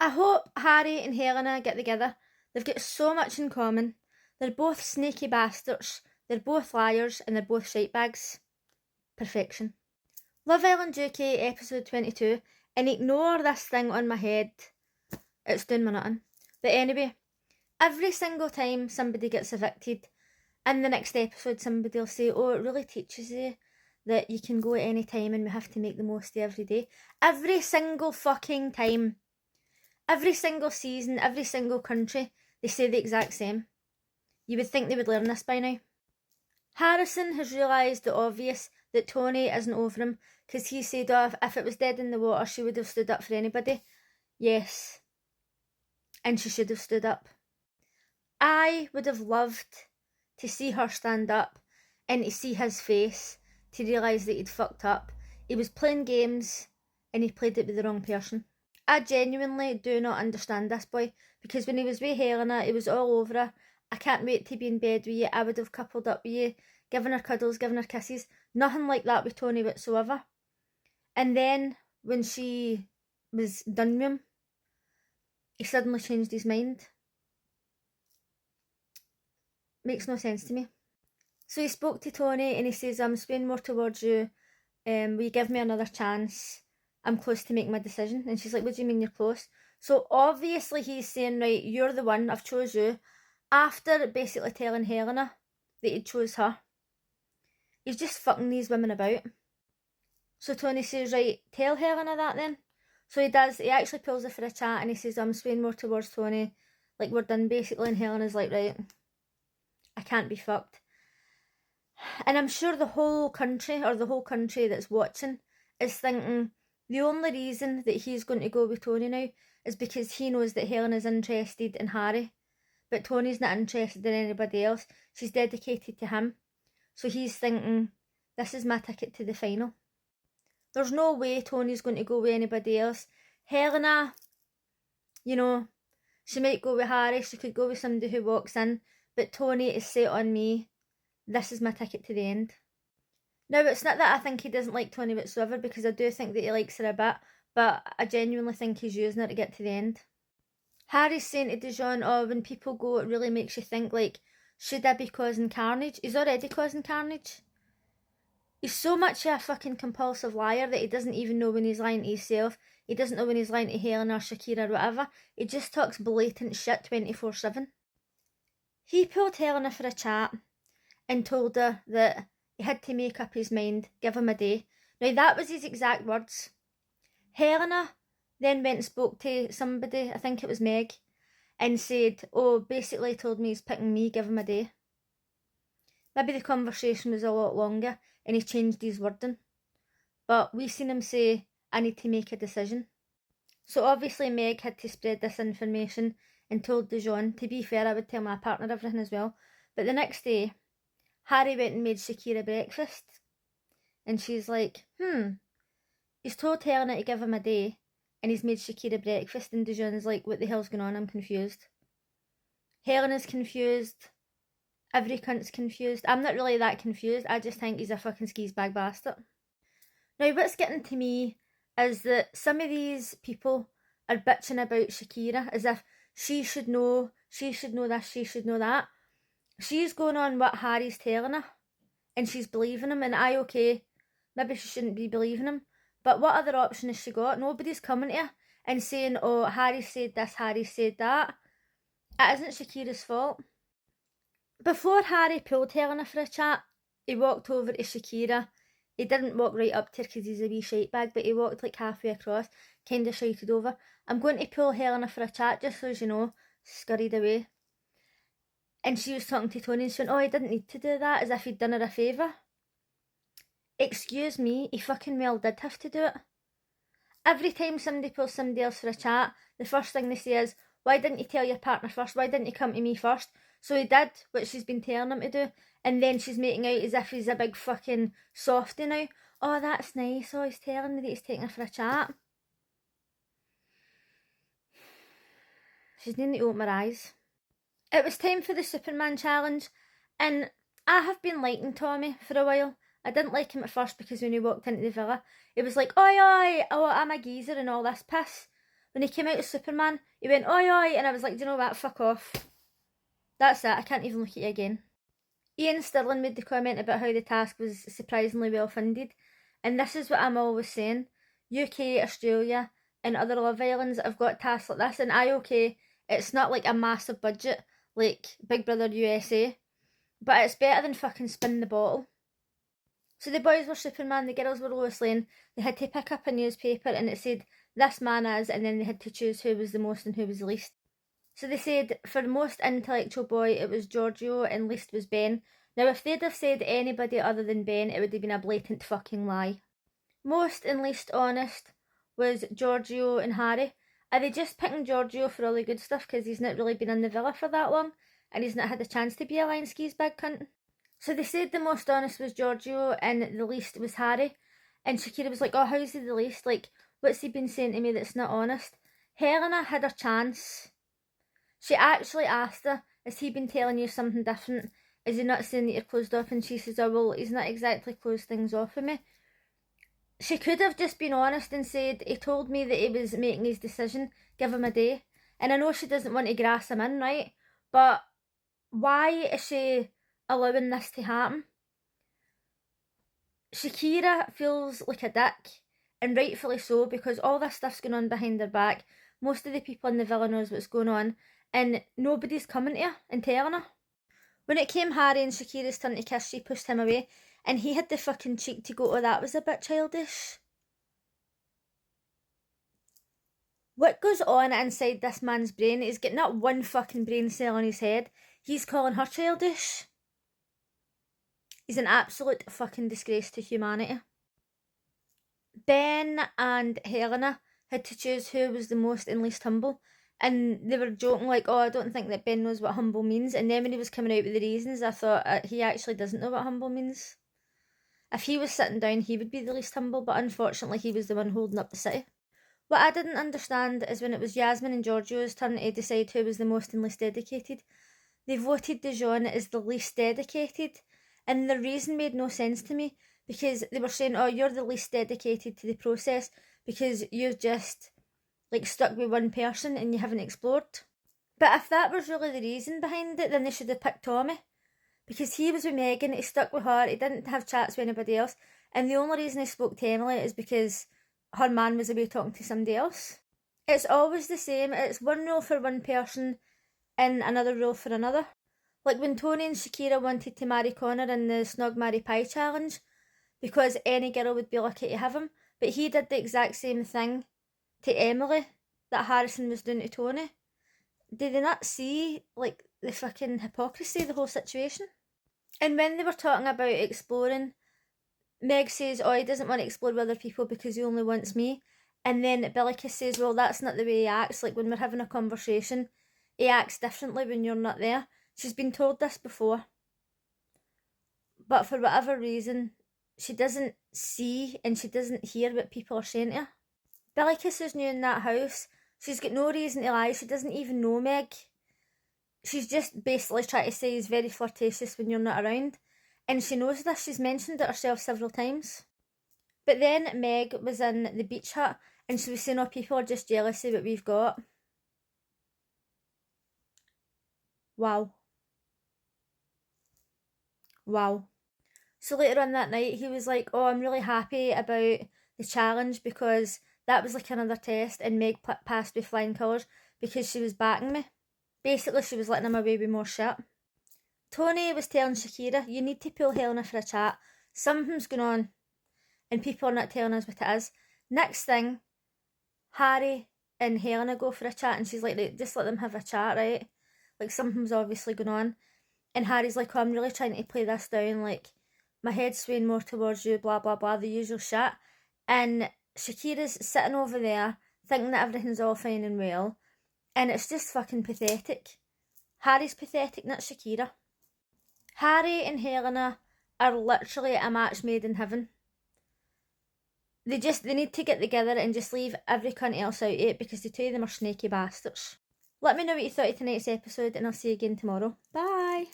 I hope Harry and Helena get together. They've got so much in common. They're both snaky bastards, they're both liars, and they're both shitebags. Perfection. Love Island UK episode 22, and ignore this thing on my head. It's doing me nothing. But anyway, every single time somebody gets evicted, in the next episode somebody will say, oh, it really teaches you that you can go at any time and we have to make the most of every day. Every single fucking time. Every single season, every single country, they say the exact same. You would think they would learn this by now. Harrison has realised the obvious, that Tony isn't over him, because he said, oh, if it was dead in the water, she would have stood up for anybody. Yes. And she should have stood up. I would have loved to see her stand up and to see his face, to realise that he'd fucked up. He was playing games and he played it with the wrong person. I genuinely do not understand this boy, because when he was with Helena, it was all over her. I can't wait to be in bed with you. I would have coupled up with you, given her cuddles, given her kisses. Nothing like that with Tony whatsoever. And then when she was done with him, he suddenly changed his mind. Makes no sense to me. So he spoke to Tony and he says, I'm swaying more towards you. Will you give me another chance? I'm close to making my decision. And she's like, what do you mean you're close? So obviously he's saying, right, you're the one, I've chose you. After basically telling Helena that he chose her. He's just fucking these women about. So Tony says, right, tell Helena that then. So he does, he actually pulls her for a chat and he says, I'm swaying more towards Tony. Like, we're done basically. And Helena's like, right, I can't be fucked. And I'm sure the whole country that's watching is thinking the only reason that he's going to go with Tony now is because he knows that Helena's interested in Harry. But Tony's not interested in anybody else. She's dedicated to him. So he's thinking, this is my ticket to the final. There's no way Tony's going to go with anybody else. Helena, you know, she might go with Harry, she could go with somebody who walks in, but Tony is set on me. This is my ticket to the end. Now, it's not that I think he doesn't like Tony whatsoever, because I do think that he likes her a bit, but I genuinely think he's using her to get to the end. Harry's saying to Dijon, oh, when people go, it really makes you think, like, should I be causing carnage? He's already causing carnage. He's so much a fucking compulsive liar that he doesn't even know when he's lying to himself. He doesn't know when he's lying to Helen or Shakira or whatever. He just talks blatant shit 24/7. He pulled Helena for a chat and told her that he had to make up his mind, give him a day. Now, that was his exact words. Helena then went and spoke to somebody, I think it was Meg, and said, oh, basically told me he's picking me, give him a day. Maybe the conversation was a lot longer and he changed his wording. But we seen him say, I need to make a decision. So obviously Meg had to spread this information and told Dijon. To be fair, I would tell my partner everything as well. But the next day, Harry went and made Shakira breakfast. And she's like, he's told Helena to give him a day and he's made Shakira breakfast, and Dijon is like, what the hell's going on? I'm confused. Helena's confused. Every cunt's confused. I'm not really that confused. I just think he's a fucking skis bag bastard. Now, what's getting to me is that some of these people are bitching about Shakira as if she should know this, she should know that. She's going on what Harry's telling her and she's believing him, and okay, maybe she shouldn't be believing him, but what other option has she got? Nobody's coming to her and saying, oh, Harry said this, Harry said that. It isn't Shakira's fault. Before Harry pulled Helena for a chat, he walked over to Shakira. He didn't walk right up to her because he's a wee shite bag, but he walked like halfway across, kind of shouted over, I'm going to pull Helena for a chat, just so you know, scurried away. And she was talking to Tony and she went, oh, he didn't need to do that, as if he'd done her a favour. Excuse me, he fucking well did have to do it. Every time somebody pulls somebody else for a chat, the first thing they say is, why didn't you tell your partner first? Why didn't you come to me first? So he did what she's been telling him to do, and then she's making out as if he's a big fucking softy now. Oh, that's nice. Oh, he's telling me that he's taking her for a chat. She's needing to open her eyes. It was time for the Superman challenge, and I have been liking Tommy for a while. I didn't like him at first because when he walked into the villa, it was like, oi, oi, oh, I'm a geezer and all this piss. When he came out as Superman, he went, oi oi, and I was like, do you know what, fuck off. That's it, I can't even look at you again. Ian Stirling made the comment about how the task was surprisingly well funded, and this is what I'm always saying. UK, Australia, and other Love Islands have got tasks like this, and it's not like a massive budget like Big Brother USA, but it's better than fucking spin the bottle. So the boys were Superman, the girls were Lois Lane. They had to pick up a newspaper and it said, this man is, and then they had to choose who was the most and who was the least. So they said, for the most intellectual boy, it was Giorgio and least was Ben. Now, if they'd have said anybody other than Ben, it would have been a blatant fucking lie. Most and least honest was Giorgio and Harry. Are they just picking Giorgio for all the good stuff because he's not really been in the villa for that long and he's not had a chance to be a Lionske's big cunt? So they said the most honest was Giorgio and the least was Harry. And Shakira was like, oh, how's he the least? Like, what's he been saying to me that's not honest? Helena had her chance. She actually asked her, has he been telling you something different? Is he not saying that you're closed off? And she says, oh, well, he's not exactly closed things off with me. She could have just been honest and said, he told me that he was making his decision, give him a day. And I know she doesn't want to grass him in, right? But why is she allowing this to happen? Shakira feels like a dick, and rightfully so, because all this stuff's going on behind her back. Most of the people in the villa knows what's going on, and nobody's coming to her and telling her. When it came Harry and Shakira's turn to kiss, she pushed him away, and he had the fucking cheek to go, oh, that was a bit childish. What goes on inside this man's brain? He's got not one fucking brain cell on his head. He's calling her childish. He's an absolute fucking disgrace to humanity. Ben and Helena had to choose who was the most and least humble. And they were joking like, oh, I don't think that Ben knows what humble means. And then when he was coming out with the reasons, I thought he actually doesn't know what humble means. If he was sitting down, he would be the least humble, but unfortunately he was the one holding up the city. What I didn't understand is when it was Yasmin and Giorgio's turn to decide who was the most and least dedicated, they voted Dijon as the least dedicated. And the reason made no sense to me, because they were saying, oh, you're the least dedicated to the process because you've just like stuck with one person and you haven't explored. But if that was really the reason behind it, then they should have picked Tommy, because he was with Megan, he stuck with her, he didn't have chats with anybody else, and the only reason he spoke to Emily is because her man was away talking to somebody else. It's always the same. It's one rule for one person and another rule for another. Like when Tony and Shakira wanted to marry Connor in the Snog Marry Pie challenge, because any girl would be lucky to have him, but he did the exact same thing to Emily that Harrison was doing to Tony. Did they not see like the fucking hypocrisy of the whole situation? And when they were talking about exploring, Meg says, oh, he doesn't want to explore with other people because he only wants me. And then Billikis says, well, that's not the way he acts. Like when we're having a conversation, he acts differently when you're not there. She's been told this before. But for whatever reason, she doesn't see and she doesn't hear what people are saying to her. Billikis is new in that house. She's got no reason to lie. She doesn't even know Meg. She's just basically trying to say he's very flirtatious when you're not around. And she knows this. She's mentioned it herself several times. But then Meg was in the beach hut and she was saying, oh, people are just jealous of what we've got. Wow. Wow. So later on that night, he was like, oh, I'm really happy about the challenge because that was like another test and Meg passed with flying colours because she was backing me. Basically, she was letting him away with more shit. Tony was telling Shakira, you need to pull Helena for a chat. Something's going on and people are not telling us what it is. Next thing, Harry and Helena go for a chat and she's like, just let them have a chat, right? Like something's obviously going on. And Harry's like, oh, I'm really trying to play this down, like my head's swaying more towards you, blah, blah, blah, the usual shit. And Shakira's sitting over there thinking that everything's all fine and well. And it's just fucking pathetic. Harry's pathetic, not Shakira. Harry and Helena are literally a match made in heaven. They need to get together and just leave every cunt else out of it because the two of them are snaky bastards. Let me know what you thought of tonight's episode and I'll see you again tomorrow. Bye!